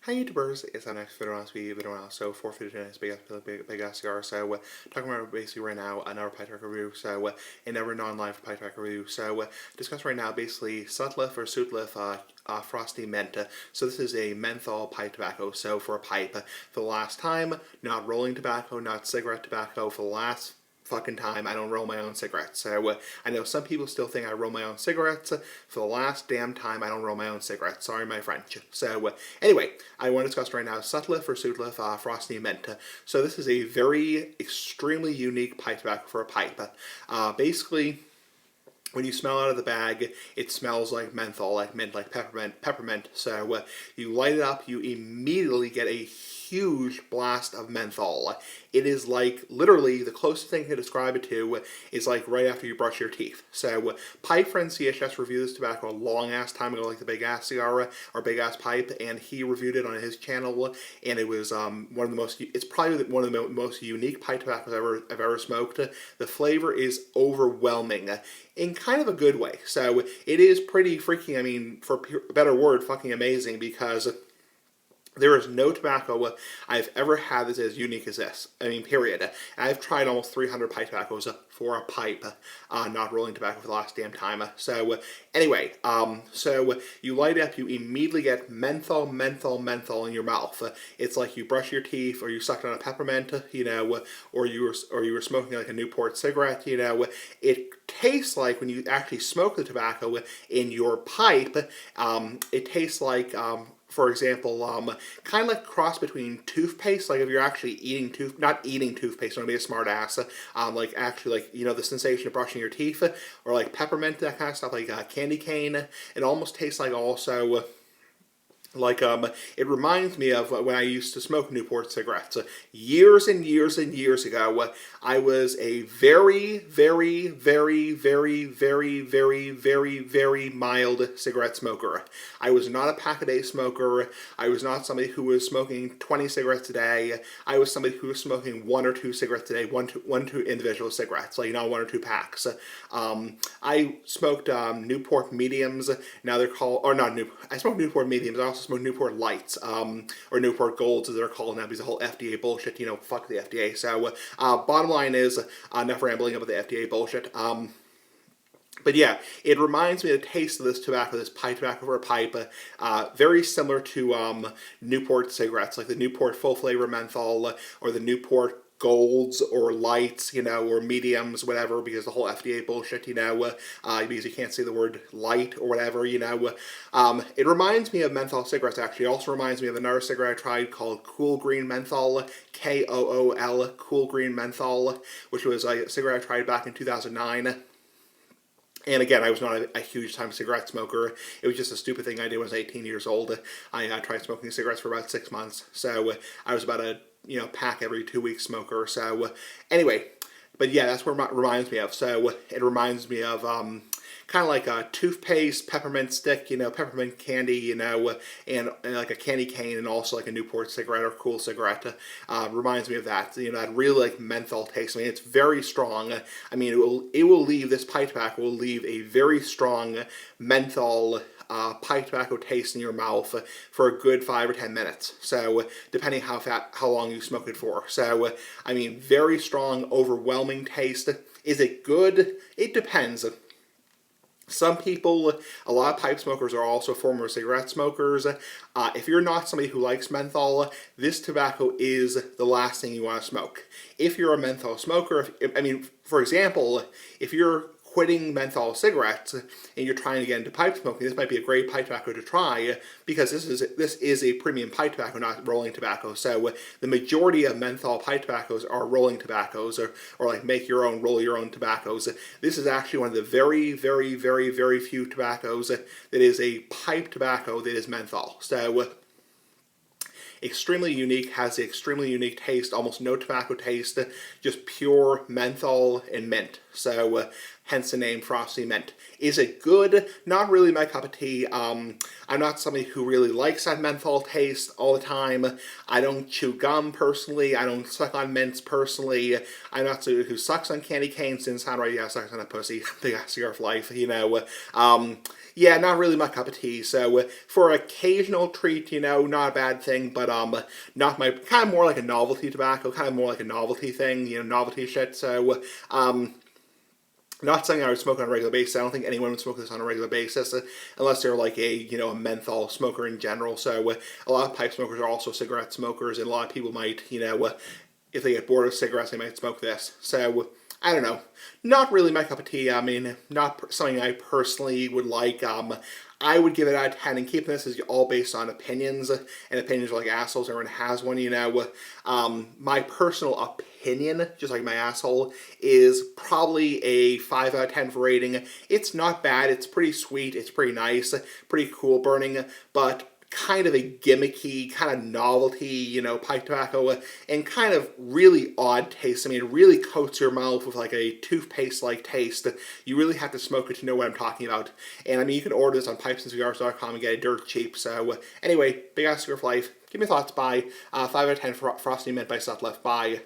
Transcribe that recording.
Hi YouTubers, it's our next video on so 450 today's big ass cigar. So talking about basically right now another pipe tobacco review. So another non-live pipe tobacco review. So discuss right now basically Sutliff Frosty Menta. So this is a menthol pipe tobacco. So for a pipe, for the last time, not rolling tobacco, not cigarette tobacco. For the last fucking time, I don't roll my own cigarettes. So I know some people still think I roll my own cigarettes. For the last damn time, I don't roll my own cigarettes. Sorry, my French. So anyway, I want to discuss right now Sutliff Frosty Menta. So this is a very extremely unique pipe tobacco for a pipe. Basically, when you smell out of the bag, it smells like menthol, like mint, like peppermint. So you light it up, you immediately get a huge blast of menthol. It is like, literally, the closest thing to describe it to is like right after you brush your teeth. So Pipe Friend CHS reviewed this tobacco a long ass time ago, like the big ass cigar or big ass pipe, and he reviewed it on his channel, and it was one of the most, it's probably one of the most unique pipe tobaccos I've ever smoked. The flavor is overwhelming in kind of a good way. So it is pretty freaking, I mean, for a better word, fucking amazing, because there is no tobacco I've ever had that's as unique as this. I mean, period. And I've tried almost 300 pipe tobaccos for a pipe, not rolling tobacco for the last damn time. So anyway, so you light it up, you immediately get menthol in your mouth. It's like you brush your teeth, or you sucked on a peppermint, you know, or you were smoking like a Newport cigarette, you know. It tastes like, when you actually smoke the tobacco in your pipe, it tastes like, for example, kind of like cross between toothpaste, like if you're actually eating not eating toothpaste, don't be a smart ass, like actually, like, you know, the sensation of brushing your teeth, or like peppermint, that kind of stuff, like candy cane. It almost tastes like also like, it reminds me of when I used to smoke Newport cigarettes. Years and years and years ago, I was a very, very, very, very, very, very, very, very mild cigarette smoker. I was not a pack-a-day smoker. I was not somebody who was smoking 20 cigarettes a day. I was somebody who was smoking 1 or 2 cigarettes a day, one, two individual cigarettes, like, not 1 or 2 packs. I smoked Newport mediums. Now they're called, or not Newport. I smoked Newport mediums. I also smoked Newport lights, or Newport golds as they're called now, because the whole FDA bullshit. You know, fuck the FDA. So bottom line is, enough rambling about the FDA bullshit. But yeah, it reminds me of the taste of this tobacco, this pipe tobacco for a pipe, very similar to Newport cigarettes, like the Newport full flavor menthol, or the Newport golds or lights, you know, or mediums, whatever, because the whole FDA bullshit, you know, because you can't say the word light or whatever, you know. It reminds me of menthol cigarettes, actually. It also reminds me of another cigarette I tried called Cool Green Menthol, Kool, Cool Green Menthol, which was a cigarette I tried back in 2009. And again, I was not a huge time cigarette smoker. It was just a stupid thing I did when I was 18 years old. I tried smoking cigarettes for about 6 months. So I was about a, you know, pack every 2 weeks smoker. So anyway, but yeah, that's what it reminds me of. So it reminds me of kind of like a toothpaste, peppermint stick, you know, peppermint candy, you know, and like a candy cane, and also like a Newport cigarette or Cool cigarette. Reminds me of that, you know, that really like menthol taste. I mean, it's very strong. I mean, it will leave, this pipe tobacco will leave a very strong menthol pipe tobacco taste in your mouth for a good 5 or 10 minutes. So depending how long you smoke it for. So I mean, very strong, overwhelming taste. Is it good? It depends. Some people, a lot of pipe smokers are also former cigarette smokers. If you're not somebody who likes menthol, this tobacco is the last thing you want to smoke. If you're a menthol smoker, I mean, for example, if you're quitting menthol cigarettes and you're trying to get into pipe smoking, this might be a great pipe tobacco to try, because this is a premium pipe tobacco, not rolling tobacco. So the majority of menthol pipe tobaccos are rolling tobaccos, or like make your own, roll your own tobaccos. This is actually one of the very, very, very, very few tobaccos that is a pipe tobacco that is menthol. So extremely unique, has the extremely unique taste, almost no tobacco taste, just pure menthol and mint. So hence the name Frosty Mint. Is it good? Not really my cup of tea. I'm not somebody who really likes that menthol taste all the time. I don't chew gum personally. I don't suck on mints personally. I'm not somebody who sucks on candy canes. Didn't sound right. Yeah, sucks on a pussy. Big ass cigar for life, you know. Yeah, not really my cup of tea. So for occasional treat, you know, not a bad thing, but not my, kind of more like a novelty tobacco, kind of more like a novelty thing, you know, novelty shit. So not something I would smoke on a regular basis. I don't think anyone would smoke this on a regular basis, unless they're like a, you know, a menthol smoker in general. So a lot of pipe smokers are also cigarette smokers, and a lot of people might, you know, if they get bored of cigarettes, they might smoke this. So I don't know. Not really my cup of tea. I mean, not something I personally would like. I would give it out of 10, and keeping this is all based on opinions, and opinions are like assholes. Everyone has one, you know. My personal opinion, just like my asshole, is probably a 5 out of 10 for rating. It's not bad. It's pretty sweet. It's pretty nice. Pretty cool burning, but kind of a gimmicky, kind of novelty, you know, pipe tobacco, and kind of really odd taste. I mean, it really coats your mouth with like a toothpaste-like taste. You really have to smoke it to know what I'm talking about. And I mean, you can order this on pipesandcigars.com and get it dirt cheap. So anyway, big ass cigar for life. Give me thoughts. Bye. 5 out of 10 for Frosty Mint by Sutliff. Bye.